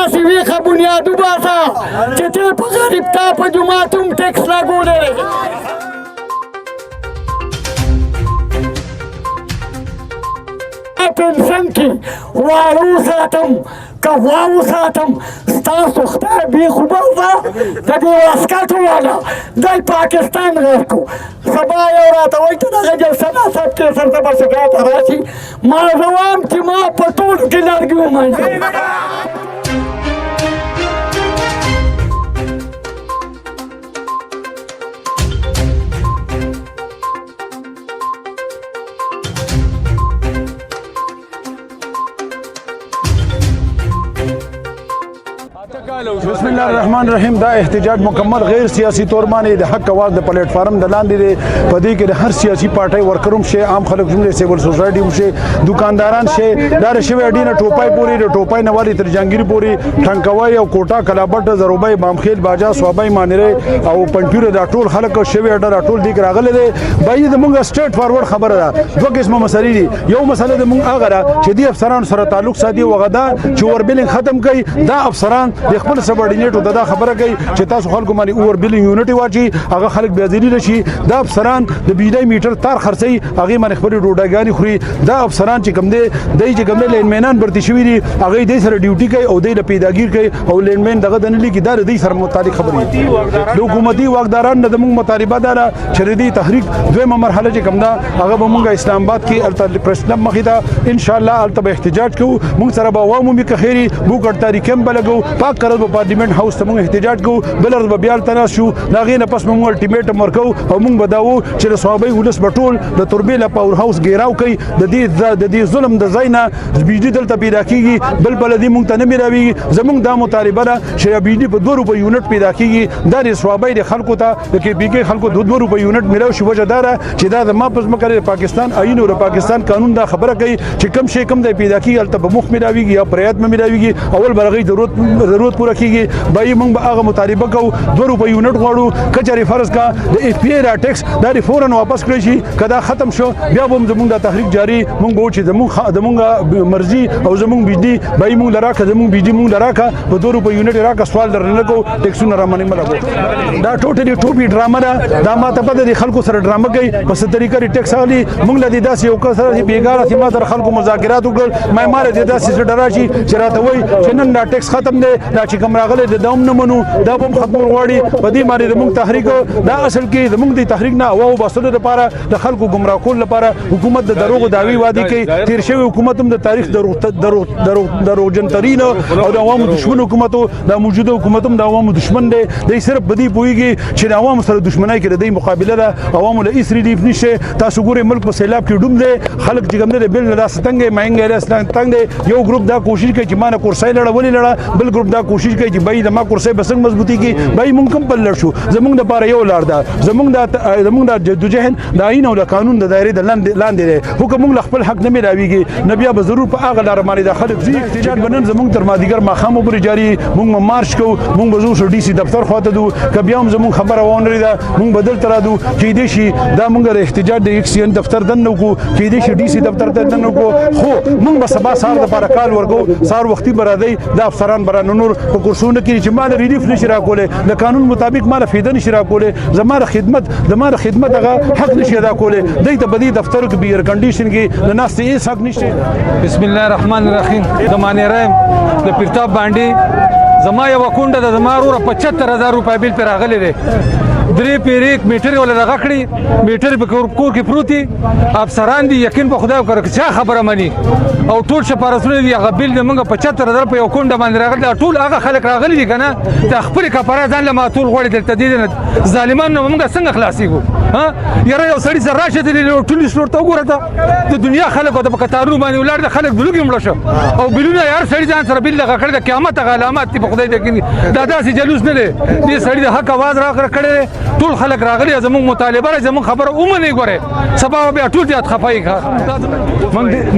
داسې ویښه بنیاد وباسه چې ته په غریبتا په جومات هم ټکس لګولی پنسن کې واړه وساتم که غوا وساتم ستاسو خدای بېخ وباسه د دې واسکټو والا دی پاکستان غیر کو سبا یو راته وایي ته دغه جلسه ناصب کې سرته به شکایت راشي ما زه وایم چې ما په ټولو کې لرګي ومنډي بسم الله الرحمن الرحیم. دا احتجاج مکمل غیر سیاسی طور باندې د حق आवाज د پلیټ فارم د لاندې دی په دې کې د هر سیاسي پارټۍ ورکروم شي عام خلک جمله سیول سوسایټي شي دکانداران شي دا شوی اډینه ټوپای پوری د ټوپای نوالي تر جنگیر پوری ټنکوي او کوټا کلابټ زروبای بامخیل باجا صوبای مانره او پنځپیر دا ټول خلک شوی اډر ټول دې راغله دي بای د مونږ سټریټ فارورډ خبره ده دوه قسمه مسلې دي یو مسله د مونږ هغه چې دي افسرانو سره تعلق ساتي وغدا چې ور بلینګ ختم کړي دا افسران د خپل سبارډینیټو دا خبره کوي چې تاسو خلکو باندې اور بلینګ یونټ واچي هغه خلک بیازری نشي دا افسران د بجلی میټر تار خرڅي هغه باندې خپل ډوډاګانی خوري دا افسران چې کوم دي دای چې کوم لینمنان برتی شوی دي هغه دې سره ډیوټي کوي او دې له پیداګیر کوي او لینمن دغه د نلی کې دا دې سره متعلق خبرې د حکومتي واکداران د موږ مطالبه ده چې دې تحریک دویمه مرحله چې کوم دا هغه به موږ اسلام آباد کې الته پرسلم مخې ته ان شاء الله الته به احتجاج کوو موږ سره به عوامو می کخيري بو ګټ تاریخم بلګو پاک کړو په پارلیمنت هاوس ته موږ احتجاج کوو بلر به بیا تناس شو دا غینه پس موږ الټیمیټم ورکو او موږ بداو چې د صحابه ولس بټول د تربیه له پاور هاوس ګیراو کوي د دې ظلم د زینا بجلی دلته پیدا کیږي بل بلدي موږ ته نه میراوي زموږ دا مطالبه ده چې بجلی په 2 روپے یونټ پیدا کیږي دا د صحابه د خلکو ته د کې بیګي خلکو 2 روپے یونټ میراو شي وجه دار چې دا د ما پس مکر پاکستان آئین او پاکستان قانون دا خبره کوي چې کم شي کم د پیدا کیږي الته به مخ میراويږي یا پریات میراويږي اول برغي ضرورت پوره کیږي بای موږ هغه مطالبه کوو 2 روپے یونټ غواړو کچاري فرض کا د اف پی را ټیکس دا فورا واپس کړی شي کدا ختم شو بیا به زموږ د تحریک جاری موږ وو چې زموږ مرزي او زموږ بجلی بای موږ لراکه زموږ بجلی موږ لراکه په 2 روپے یونټ راکه سوال درنه کو ټیکسونه را منې ملګو دا ټوټلی ټوپی ډرامه دا ما ته په د خلکو سره ډرامه کوي په ست طریقې ټیکس اخلي موږ لدی داسې یو کس سره بیګاره چې ما در خلکو مذاکرات وکړ مې ماره دې داسې ډراشي چې راته وای چې نن دا ټیکس ختم دی دا چې کوم راغله د دوم نه منو دا هم ختم غواړي په دې باندې موږ تحریک دا اصل کې زموږ د تحریک نه او باسلو لپاره د خلکو گمراه کول لپاره حکومت د دروغ داوی وادي کوي تیر شوی حکومت هم د تاریخ دروغجن ترين او د عوامو دشمن حکومت د موجوده حکومت هم د عوامو دشمن دی د صرف بدی پويږي چې د عوامو سره دشمنای کوي د مقابله ده عوامو له اسری دی نشه تاسو ګورئ ملک په سیلاب کې ډوب دی خلک چې کوم د بل لا ستنګ مهنګ له ستنګ دی یو ګروپ دا کوشش کوي چې مانه کورسای لړولې لړه بل ګروپ دا کوشش کوي چې بای د ما کورسای بسنګ مضبوطی کی بای مونږ کوم بل لړ شو زمونږ د پاره یو لار ده زمونږ د جدوجهد د آئین او د قانون د دایره د لاندې دی حکم مونږ خپل حق نه میراويږي نبي به ضرور په هغه لار باندې د خلک زی احتجاج بنن زمونږ تر مادیګر ماخامو پر جاری مونږ مارش کوو مونږ بزو شو ډي سي دفتر خواته دو کبي هم زمونږ خبره وونري ده مونږ بدل تر دو چې دې شي دا مونږ د احتجاج د ایکس ان دفتر دنه کو چې دې شي ډي سي دفتر دنه کو خو مونږ به سبا سار د لپاره کال ورکو سار وختي برادي د افسران برانو نور په کورسونه کې چې مال ریلیف نشي راکوله د قانون مطابق مال فیده نشي راکوله زماره خدمت هغه حق نشي ادا کوله دای ته بدی دفتر کې بیر کنډیشن کې د ناس ته هیڅ حق نشته بسم الله الرحمن الرحیم د معنی رایم د پرتاب باندې زما یو کونډه د زما ورو 75000 روپۍ بیل پر راغلی دی درې پیریک میټر ولا دغه کړی میټر په کور کې پروتي افسران دي یقین په خدای وکړه چې خبره مني او ټول شپارسونه دي هغه بیل د موږ 75000 په یو کونډه باندې راغلی ټول هغه خلک راغلي دي کنه د خپل کفاره ځان له ماتول غوړي دلته دي ظالمانو موږ څنګه خلاصيږو ها یاره یو سړی سره راشه دي ټول شورته وګوره د دنیا خلک د قطارونو باندې ولر د خلک دلوګي مړ شو او بلونه یار سړی ځان سره بیل لغه کړی د قیامت علامات په خدای دې کې دا داسې جلوس نه دی دې سړی د حق आवाज راکړي ټول خلک راغلي زموږ مطالبه زموږ خبره اومنه غوړي سبا بیا ټول دې خفای کا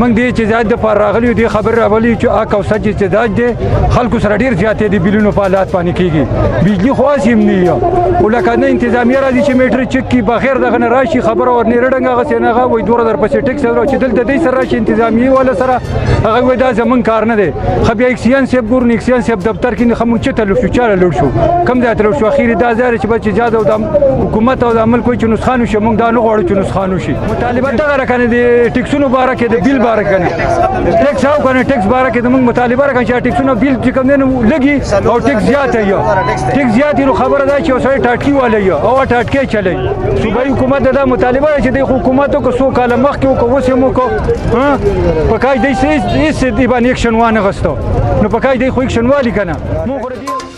من دې چې زیات د پر راغلي دې خبر راولي چې اکو سچ چې زیات دې خلکو سره ډیر زیاتې دي بلونو په حالات باندې کیږي بجلی خو اسیم نه ولکه نه انتظامیه راځي چې میټر چک کی بخیر دغه نه راشي خبره ورنې رډنګ هغه سي نه هغه وایي دوره در پسې ټیکس درو چې دلته دې سره راشي انتظامیه ولا سره هغه وایي دا زمون کار نه دی خو بیا اکسیان صاحب ګورو اکسیان صاحب دفتر کې نه خمون چې تلو شو چاله لور شو کم ځای تلو شو اخیر دا ځای چې بچ اجازه او د حکومت او د عمل کوئی چې نسخانو شي موږ دا نه غواړو چې نسخانو شي مطالبه دغه راکنه د ټیکسونو باره کې د بیل باره کنه ټیکس او کنه ټیکس باره کې د موږ مطالبه راکنه چې ټیکسونو بیل چې کوم نه لګي او ټیکس زیات یو ټیکس زیات نو خبره ده چې اوسه ټاټکی والا یو او ټاټکی چلی صوبایي حکومت دا مطالبه چې د حکومت کو سو کاله مخکې کو وسه مو کو ها پکای دې سې دې باندې اکشن وانه غستو نو پکای دې خو اکشن والی کنه مو غره